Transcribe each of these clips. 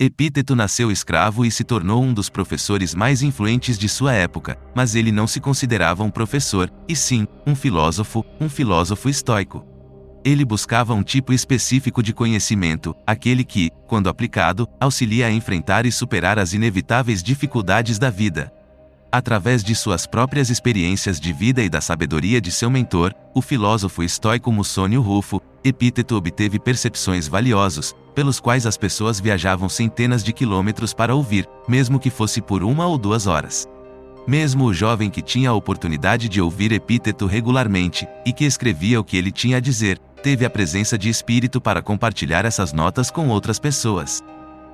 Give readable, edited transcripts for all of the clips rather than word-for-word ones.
Epíteto nasceu escravo e se tornou um dos professores mais influentes de sua época, mas ele não se considerava um professor, e sim, um filósofo estoico. Ele buscava um tipo específico de conhecimento, aquele que, quando aplicado, auxilia a enfrentar e superar as inevitáveis dificuldades da vida. Através de suas próprias experiências de vida e da sabedoria de seu mentor, o filósofo estoico Musônio Rufo, Epíteto obteve percepções valiosas, pelos quais as pessoas viajavam centenas de quilômetros para ouvir, mesmo que fosse por 1 ou 2 horas. Mesmo o jovem que tinha a oportunidade de ouvir Epíteto regularmente, e que escrevia o que ele tinha a dizer, teve a presença de espírito para compartilhar essas notas com outras pessoas.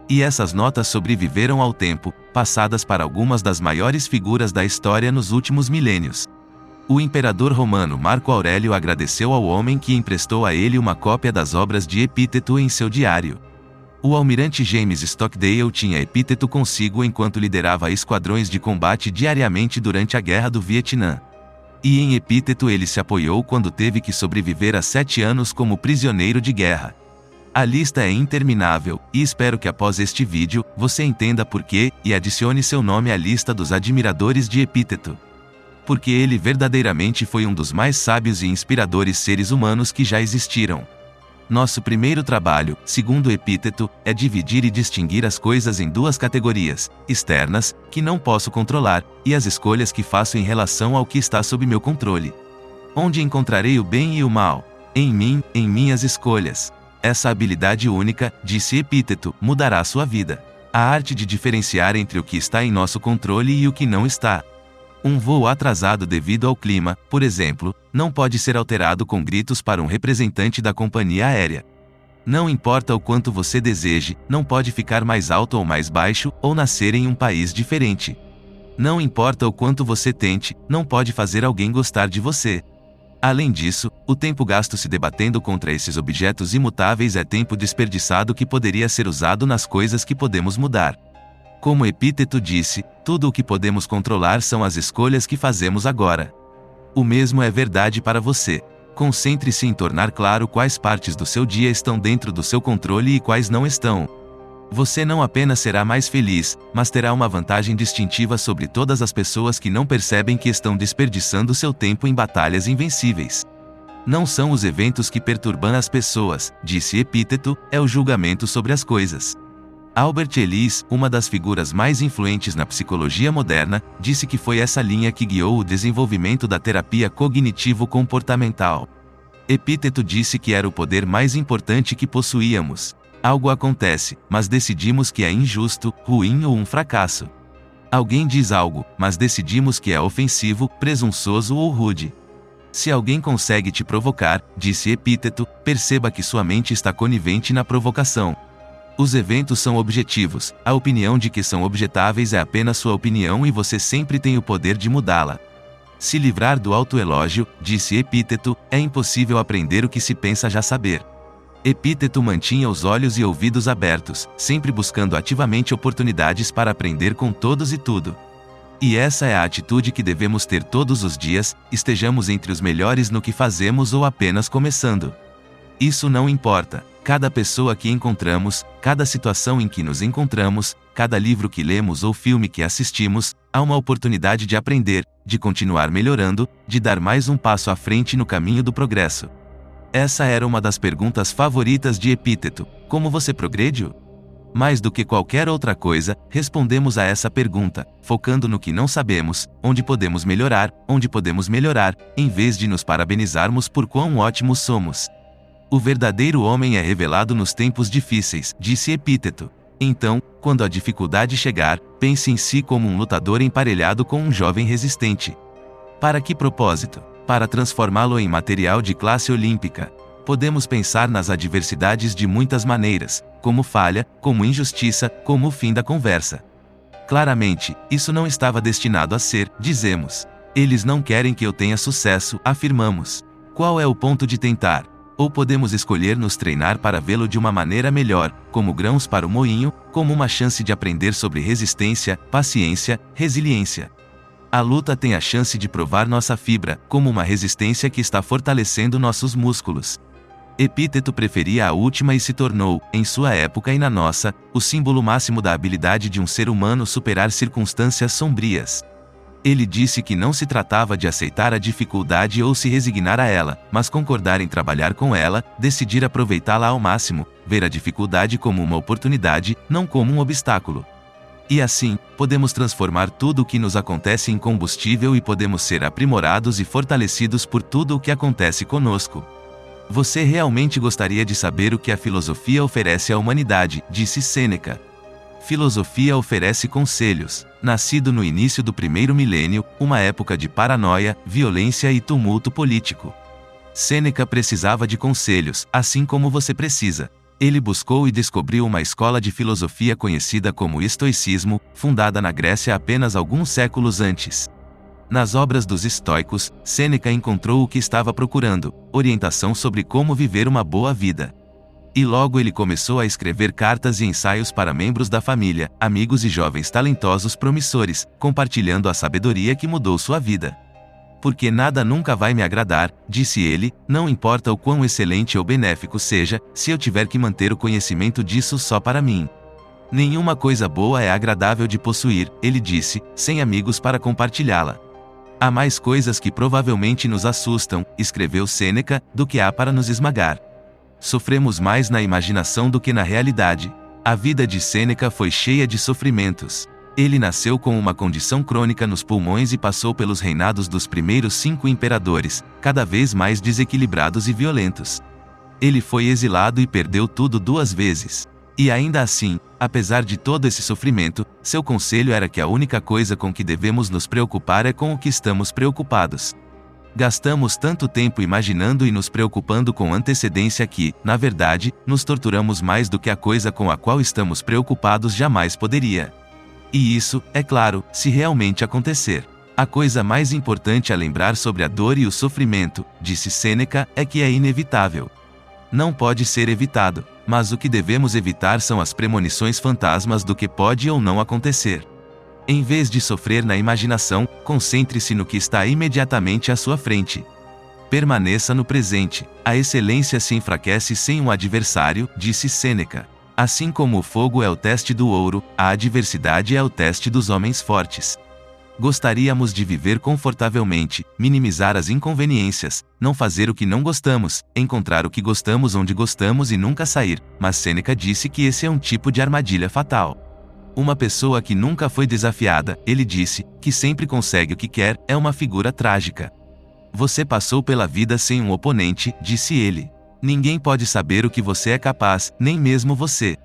E essas notas sobreviveram ao tempo, passadas para algumas das maiores figuras da história nos últimos milênios. O imperador romano Marco Aurélio agradeceu ao homem que emprestou a ele uma cópia das obras de Epíteto em seu diário. O almirante James Stockdale tinha Epíteto consigo enquanto liderava esquadrões de combate diariamente durante a Guerra do Vietnã. E em Epíteto ele se apoiou quando teve que sobreviver a 7 anos como prisioneiro de guerra. A lista é interminável, e espero que após este vídeo, você entenda por quê, e adicione seu nome à lista dos admiradores de Epíteto. Porque ele verdadeiramente foi um dos mais sábios e inspiradores seres humanos que já existiram. Nosso primeiro trabalho, segundo Epíteto, é dividir e distinguir as coisas em 2 categorias: externas, que não posso controlar, e as escolhas que faço em relação ao que está sob meu controle. Onde encontrarei o bem e o mal? Em mim, em minhas escolhas. Essa habilidade única, disse Epíteto, mudará sua vida. A arte de diferenciar entre o que está em nosso controle e o que não está. Um voo atrasado devido ao clima, por exemplo, não pode ser alterado com gritos para um representante da companhia aérea. Não importa o quanto você deseje, não pode ficar mais alto ou mais baixo, ou nascer em um país diferente. Não importa o quanto você tente, não pode fazer alguém gostar de você. Além disso, o tempo gasto se debatendo contra esses objetos imutáveis é tempo desperdiçado que poderia ser usado nas coisas que podemos mudar. Como Epíteto disse, tudo o que podemos controlar são as escolhas que fazemos agora. O mesmo é verdade para você. Concentre-se em tornar claro quais partes do seu dia estão dentro do seu controle e quais não estão. Você não apenas será mais feliz, mas terá uma vantagem distintiva sobre todas as pessoas que não percebem que estão desperdiçando seu tempo em batalhas invencíveis. Não são os eventos que perturbam as pessoas, disse Epíteto, é o julgamento sobre as coisas. Albert Ellis, uma das figuras mais influentes na psicologia moderna, disse que foi essa linha que guiou o desenvolvimento da terapia cognitivo-comportamental. Epíteto disse que era o poder mais importante que possuíamos. Algo acontece, mas decidimos que é injusto, ruim ou um fracasso. Alguém diz algo, mas decidimos que é ofensivo, presunçoso ou rude. Se alguém consegue te provocar, disse Epíteto, perceba que sua mente está conivente na provocação. Os eventos são objetivos, a opinião de que são objetáveis é apenas sua opinião e você sempre tem o poder de mudá-la. Se livrar do autoelógio, disse Epíteto, é impossível aprender o que se pensa já saber. Epíteto mantinha os olhos e ouvidos abertos, sempre buscando ativamente oportunidades para aprender com todos e tudo. E essa é a atitude que devemos ter todos os dias, estejamos entre os melhores no que fazemos ou apenas começando. Isso não importa. Cada pessoa que encontramos, cada situação em que nos encontramos, cada livro que lemos ou filme que assistimos, há uma oportunidade de aprender, de continuar melhorando, de dar mais um passo à frente no caminho do progresso. Essa era uma das perguntas favoritas de Epíteto: como você progrediu? Mais do que qualquer outra coisa, respondemos a essa pergunta, focando no que não sabemos, onde podemos melhorar, em vez de nos parabenizarmos por quão ótimos somos. O verdadeiro homem é revelado nos tempos difíceis, disse Epíteto. Então, quando a dificuldade chegar, pense em si como um lutador emparelhado com um jovem resistente. Para que propósito? Para transformá-lo em material de classe olímpica. Podemos pensar nas adversidades de muitas maneiras, como falha, como injustiça, como o fim da conversa. Claramente, isso não estava destinado a ser, dizemos. Eles não querem que eu tenha sucesso, afirmamos. Qual é o ponto de tentar? Ou podemos escolher nos treinar para vê-lo de uma maneira melhor, como grãos para o moinho, como uma chance de aprender sobre resistência, paciência, resiliência. A luta tem a chance de provar nossa fibra, como uma resistência que está fortalecendo nossos músculos. Epíteto preferia a última e se tornou, em sua época e na nossa, o símbolo máximo da habilidade de um ser humano superar circunstâncias sombrias. Ele disse que não se tratava de aceitar a dificuldade ou se resignar a ela, mas concordar em trabalhar com ela, decidir aproveitá-la ao máximo, ver a dificuldade como uma oportunidade, não como um obstáculo. E assim, podemos transformar tudo o que nos acontece em combustível e podemos ser aprimorados e fortalecidos por tudo o que acontece conosco. Você realmente gostaria de saber o que a filosofia oferece à humanidade, disse Sêneca. Filosofia oferece conselhos. Nascido no início do primeiro milênio, uma época de paranoia, violência e tumulto político. Sêneca precisava de conselhos, assim como você precisa. Ele buscou e descobriu uma escola de filosofia conhecida como estoicismo, fundada na Grécia apenas alguns séculos antes. Nas obras dos estoicos, Sêneca encontrou o que estava procurando: orientação sobre como viver uma boa vida. E logo ele começou a escrever cartas e ensaios para membros da família, amigos e jovens talentosos promissores, compartilhando a sabedoria que mudou sua vida. Porque nada nunca vai me agradar, disse ele, não importa o quão excelente ou benéfico seja, se eu tiver que manter o conhecimento disso só para mim. Nenhuma coisa boa é agradável de possuir, ele disse, sem amigos para compartilhá-la. Há mais coisas que provavelmente nos assustam, escreveu Sêneca, do que há para nos esmagar. Sofremos mais na imaginação do que na realidade. A vida de Sêneca foi cheia de sofrimentos. Ele nasceu com uma condição crônica nos pulmões e passou pelos reinados dos primeiros 5 imperadores, cada vez mais desequilibrados e violentos. Ele foi exilado e perdeu tudo 2 vezes. E ainda assim, apesar de todo esse sofrimento, seu conselho era que a única coisa com que devemos nos preocupar é com o que estamos preocupados. Gastamos tanto tempo imaginando e nos preocupando com antecedência que, na verdade, nos torturamos mais do que a coisa com a qual estamos preocupados jamais poderia. E isso, é claro, se realmente acontecer. A coisa mais importante a lembrar sobre a dor e o sofrimento, disse Sêneca, é que é inevitável. Não pode ser evitado, mas o que devemos evitar são as premonições fantasmas do que pode ou não acontecer. Em vez de sofrer na imaginação, concentre-se no que está imediatamente à sua frente. Permaneça no presente. A excelência se enfraquece sem um adversário, disse Sêneca. Assim como o fogo é o teste do ouro, a adversidade é o teste dos homens fortes. Gostaríamos de viver confortavelmente, minimizar as inconveniências, não fazer o que não gostamos, encontrar o que gostamos onde gostamos e nunca sair, mas Sêneca disse que esse é um tipo de armadilha fatal. Uma pessoa que nunca foi desafiada, ele disse, que sempre consegue o que quer, é uma figura trágica. Você passou pela vida sem um oponente, disse ele. Ninguém pode saber o que você é capaz, nem mesmo você.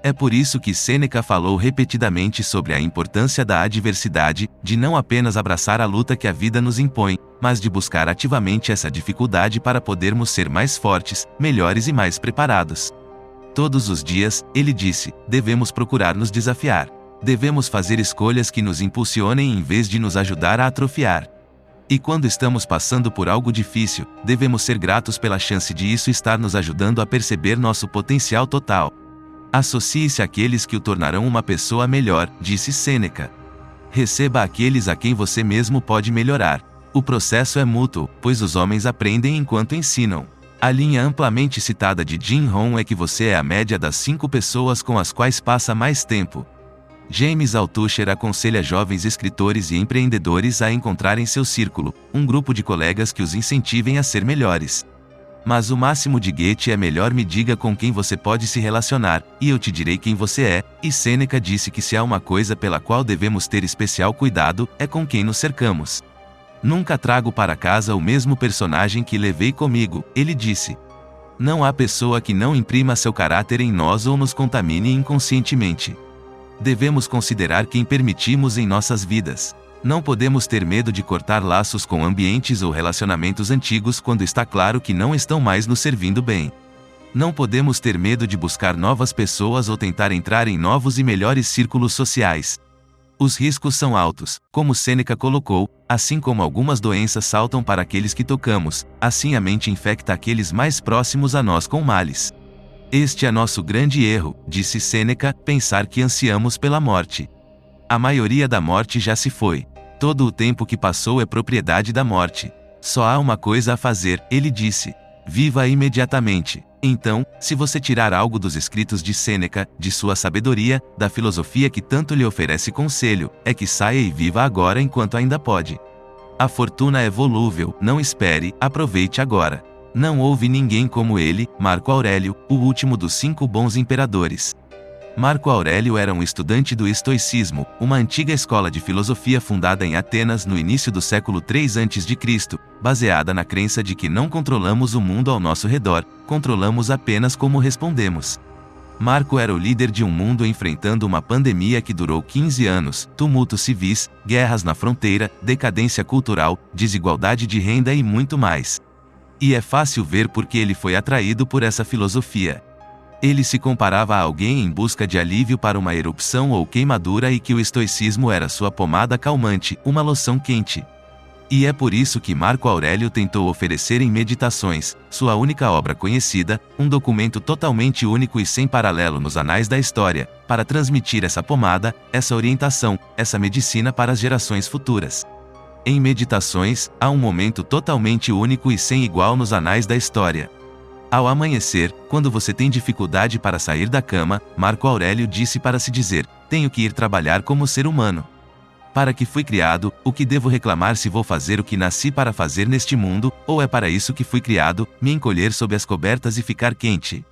É por isso que Sêneca falou repetidamente sobre a importância da adversidade, de não apenas abraçar a luta que a vida nos impõe, mas de buscar ativamente essa dificuldade para podermos ser mais fortes, melhores e mais preparados. Todos os dias, ele disse, devemos procurar nos desafiar. Devemos fazer escolhas que nos impulsionem em vez de nos ajudar a atrofiar. E quando estamos passando por algo difícil, devemos ser gratos pela chance de isso estar nos ajudando a perceber nosso potencial total. Associe-se àqueles que o tornarão uma pessoa melhor, disse Sêneca. Receba aqueles a quem você mesmo pode melhorar. O processo é mútuo, pois os homens aprendem enquanto ensinam. A linha amplamente citada de Jim Rohn é que você é a média das 5 pessoas com as quais passa mais tempo. James Altucher aconselha jovens escritores e empreendedores a encontrar em seu círculo um grupo de colegas que os incentivem a ser melhores. Mas o máximo de Goethe é melhor me diga com quem você pode se relacionar, e eu te direi quem você é, e Sêneca disse que se há uma coisa pela qual devemos ter especial cuidado, é com quem nos cercamos. Nunca trago para casa o mesmo personagem que levei comigo, ele disse. Não há pessoa que não imprima seu caráter em nós ou nos contamine inconscientemente. Devemos considerar quem permitimos em nossas vidas. Não podemos ter medo de cortar laços com ambientes ou relacionamentos antigos quando está claro que não estão mais nos servindo bem. Não podemos ter medo de buscar novas pessoas ou tentar entrar em novos e melhores círculos sociais. Os riscos são altos, como Sêneca colocou, assim como algumas doenças saltam para aqueles que tocamos, assim a mente infecta aqueles mais próximos a nós com males. Este é nosso grande erro, disse Sêneca, pensar que ansiamos pela morte. A maioria da morte já se foi. Todo o tempo que passou é propriedade da morte. Só há uma coisa a fazer, ele disse. viva imediatamente. Então, se você tirar algo dos escritos de Sêneca, de sua sabedoria, da filosofia que tanto lhe oferece conselho, é que saia e viva agora enquanto ainda pode. A fortuna é volúvel, não espere, aproveite agora. Não houve ninguém como ele, Marco Aurélio, o último dos 5 bons imperadores. Marco Aurélio era um estudante do estoicismo, uma antiga escola de filosofia fundada em Atenas no início do século III a.C., baseada na crença de que não controlamos o mundo ao nosso redor, controlamos apenas como respondemos. Marco era o líder de um mundo enfrentando uma pandemia que durou 15 anos, tumultos civis, guerras na fronteira, decadência cultural, desigualdade de renda e muito mais. E é fácil ver por que ele foi atraído por essa filosofia. Ele se comparava a alguém em busca de alívio para uma erupção ou queimadura e que o estoicismo era sua pomada calmante, uma loção quente. E é por isso que Marco Aurélio tentou oferecer em Meditações, sua única obra conhecida, um documento totalmente único e sem paralelo nos anais da história, para transmitir essa pomada, essa orientação, essa medicina para as gerações futuras. Em Meditações, há um momento totalmente único e sem igual nos anais da história. Ao amanhecer, quando você tem dificuldade para sair da cama, Marco Aurélio disse para se dizer: tenho que ir trabalhar como ser humano. Para que fui criado, o que devo reclamar se vou fazer o que nasci para fazer neste mundo, ou é para isso que fui criado, me encolher sob as cobertas e ficar quente?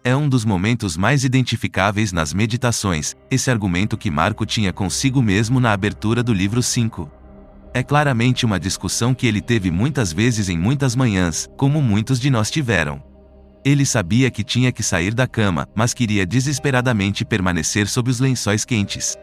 É um dos momentos mais identificáveis nas Meditações, esse argumento que Marco tinha consigo mesmo na abertura do livro 5. É claramente uma discussão que ele teve muitas vezes em muitas manhãs, como muitos de nós tiveram. Ele sabia que tinha que sair da cama, mas queria desesperadamente permanecer sob os lençóis quentes.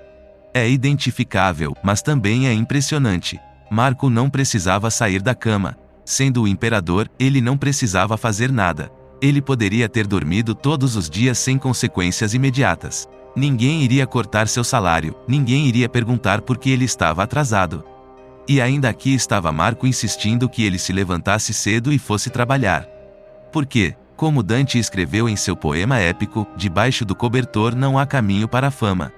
É identificável, mas também é impressionante. Marco não precisava sair da cama. Sendo o imperador, ele não precisava fazer nada. Ele poderia ter dormido todos os dias sem consequências imediatas. Ninguém iria cortar seu salário, ninguém iria perguntar por que ele estava atrasado. E ainda aqui estava Marco insistindo que ele se levantasse cedo e fosse trabalhar. Por quê? Como Dante escreveu em seu poema épico, debaixo do cobertor não há caminho para a fama.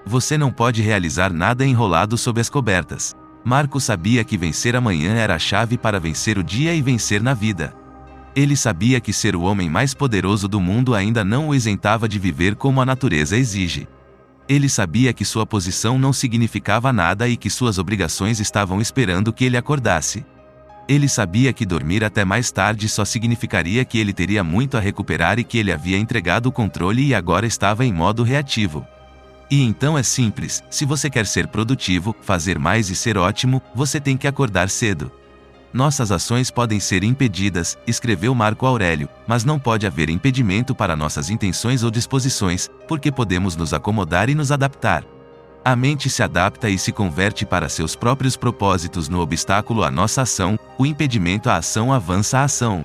Você não pode realizar nada enrolado sob as cobertas. Marco sabia que vencer amanhã era a chave para vencer o dia e vencer na vida. Ele sabia que ser o homem mais poderoso do mundo ainda não o isentava de viver como a natureza exige. Ele sabia que sua posição não significava nada e que suas obrigações estavam esperando que ele acordasse. Ele sabia que dormir até mais tarde só significaria que ele teria muito a recuperar e que ele havia entregado o controle e agora estava em modo reativo. E então é simples: se você quer ser produtivo, fazer mais e ser ótimo, você tem que acordar cedo. Nossas ações podem ser impedidas, escreveu Marco Aurélio, mas não pode haver impedimento para nossas intenções ou disposições, porque podemos nos acomodar e nos adaptar. A mente se adapta e se converte para seus próprios propósitos no obstáculo à nossa ação, o impedimento à ação avança a ação.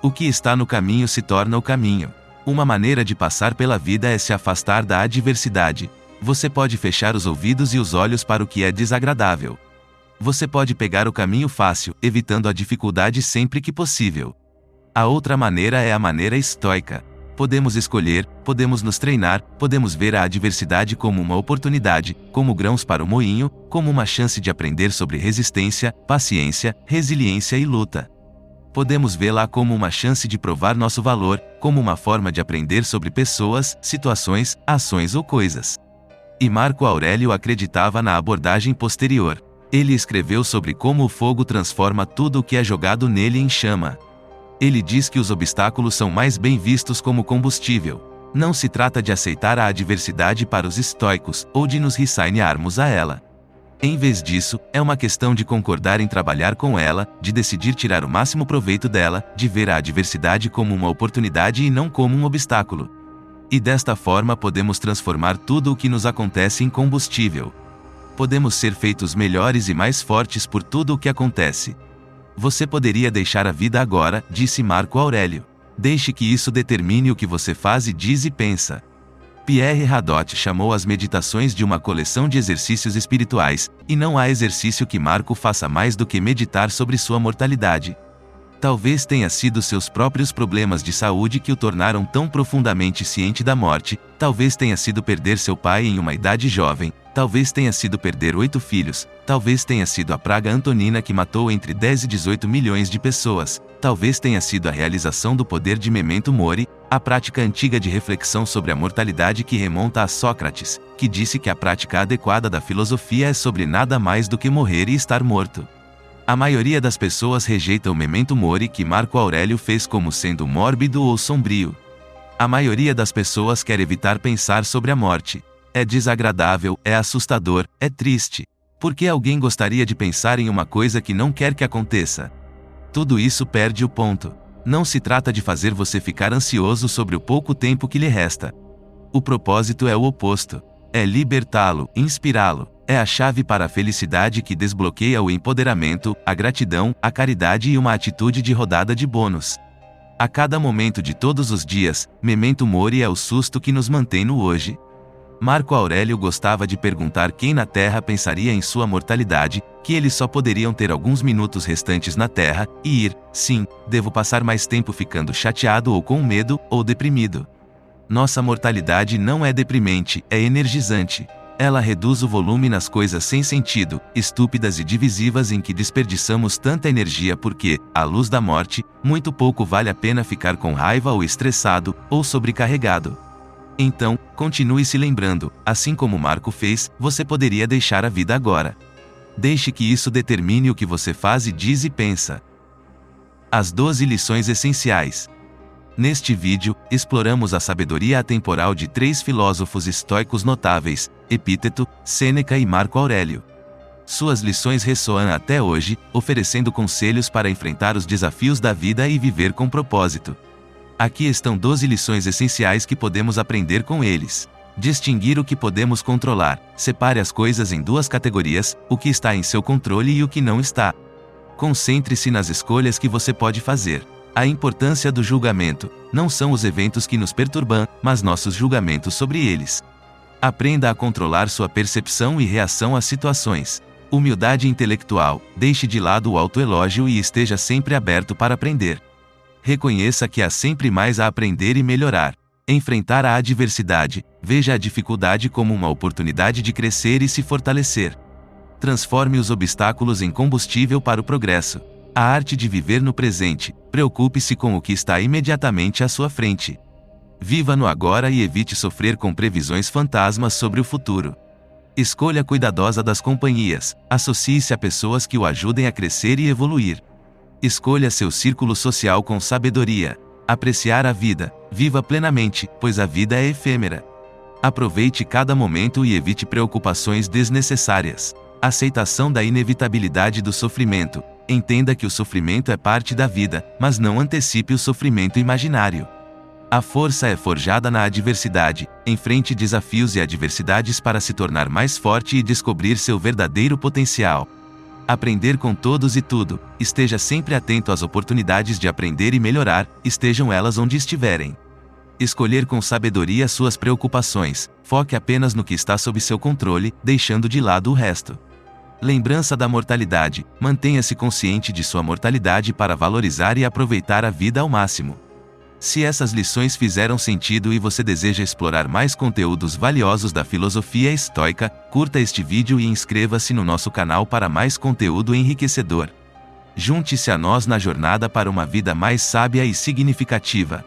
O que está no caminho se torna o caminho. Uma maneira de passar pela vida é se afastar da adversidade. Você pode fechar os ouvidos e os olhos para o que é desagradável. Você pode pegar o caminho fácil, evitando a dificuldade sempre que possível. A outra maneira é a maneira estoica. Podemos escolher, podemos nos treinar, podemos ver a adversidade como uma oportunidade, como grãos para o moinho, como uma chance de aprender sobre resistência, paciência, resiliência e luta. Podemos vê-la como uma chance de provar nosso valor, como uma forma de aprender sobre pessoas, situações, ações ou coisas. E Marco Aurélio acreditava na abordagem posterior. Ele escreveu sobre como o fogo transforma tudo o que é jogado nele em chama. Ele diz que os obstáculos são mais bem vistos como combustível. Não se trata de aceitar a adversidade para os estoicos, ou de nos resignarmos a ela. Em vez disso, é uma questão de concordar em trabalhar com ela, de decidir tirar o máximo proveito dela, de ver a adversidade como uma oportunidade e não como um obstáculo. E desta forma podemos transformar tudo o que nos acontece em combustível. Podemos ser feitos melhores e mais fortes por tudo o que acontece. Você poderia deixar a vida agora, disse Marco Aurélio. Deixe que isso determine o que você faz e diz e pensa. Pierre Hadot chamou as meditações de uma coleção de exercícios espirituais, e não há exercício que Marco faça mais do que meditar sobre sua mortalidade. Talvez tenha sido seus próprios problemas de saúde que o tornaram tão profundamente ciente da morte, talvez tenha sido perder seu pai em uma idade jovem, talvez tenha sido perder 8 filhos, talvez tenha sido a praga antonina que matou entre 10 e 18 milhões de pessoas, talvez tenha sido a realização do poder de Memento Mori, a prática antiga de reflexão sobre a mortalidade que remonta a Sócrates, que disse que a prática adequada da filosofia é sobre nada mais do que morrer e estar morto. A maioria das pessoas rejeita o Memento Mori que Marco Aurélio fez como sendo mórbido ou sombrio. A maioria das pessoas quer evitar pensar sobre a morte. É desagradável, é assustador, é triste. Por que alguém gostaria de pensar em uma coisa que não quer que aconteça? Tudo isso perde o ponto. Não se trata de fazer você ficar ansioso sobre o pouco tempo que lhe resta. O propósito é o oposto. É libertá-lo, inspirá-lo. É a chave para a felicidade que desbloqueia o empoderamento, a gratidão, a caridade e uma atitude de rodada de bônus. A cada momento de todos os dias, Memento Mori é o susto que nos mantém no hoje. Marco Aurélio gostava de perguntar quem na Terra pensaria em sua mortalidade, que eles só poderiam ter alguns minutos restantes na Terra, e ir, sim, devo passar mais tempo ficando chateado ou com medo, ou deprimido. Nossa mortalidade não é deprimente, é energizante. Ela reduz o volume nas coisas sem sentido, estúpidas e divisivas em que desperdiçamos tanta energia porque, à luz da morte, muito pouco vale a pena ficar com raiva ou estressado, ou sobrecarregado. Então, continue se lembrando, assim como Marco fez, você poderia deixar a vida agora. Deixe que isso determine o que você faz e diz e pensa. As 12 lições essenciais. Neste vídeo, exploramos a sabedoria atemporal de 3 filósofos estoicos notáveis, Epíteto, Sêneca e Marco Aurélio. Suas lições ressoam até hoje, oferecendo conselhos para enfrentar os desafios da vida e viver com propósito. Aqui estão 12 lições essenciais que podemos aprender com eles. Distinguir o que podemos controlar. Separe as coisas em 2 categorias, o que está em seu controle e o que não está. Concentre-se nas escolhas que você pode fazer. A importância do julgamento. Não são os eventos que nos perturbam, mas nossos julgamentos sobre eles. Aprenda a controlar sua percepção e reação às situações. Humildade intelectual. Deixe de lado o autoelógio e esteja sempre aberto para aprender. Reconheça que há sempre mais a aprender e melhorar. Enfrentar a adversidade. Veja a dificuldade como uma oportunidade de crescer e se fortalecer. Transforme os obstáculos em combustível para o progresso. A arte de viver no presente. Preocupe-se com o que está imediatamente à sua frente. Viva no agora e evite sofrer com previsões fantasmas sobre o futuro. Escolha cuidadosa das companhias. Associe-se a pessoas que o ajudem a crescer e evoluir. Escolha seu círculo social com sabedoria. Apreciar a vida. Viva plenamente, pois a vida é efêmera. Aproveite cada momento e evite preocupações desnecessárias. Aceitação da inevitabilidade do sofrimento. Entenda que o sofrimento é parte da vida, mas não antecipe o sofrimento imaginário. A força é forjada na adversidade. Enfrente desafios e adversidades para se tornar mais forte e descobrir seu verdadeiro potencial. Aprender com todos e tudo. Esteja sempre atento às oportunidades de aprender e melhorar, estejam elas onde estiverem. Escolher com sabedoria suas preocupações. Foque apenas no que está sob seu controle, deixando de lado o resto. Lembrança da mortalidade. Mantenha-se consciente de sua mortalidade para valorizar e aproveitar a vida ao máximo. Se essas lições fizeram sentido e você deseja explorar mais conteúdos valiosos da filosofia estoica, curta este vídeo e inscreva-se no nosso canal para mais conteúdo enriquecedor. Junte-se a nós na jornada para uma vida mais sábia e significativa.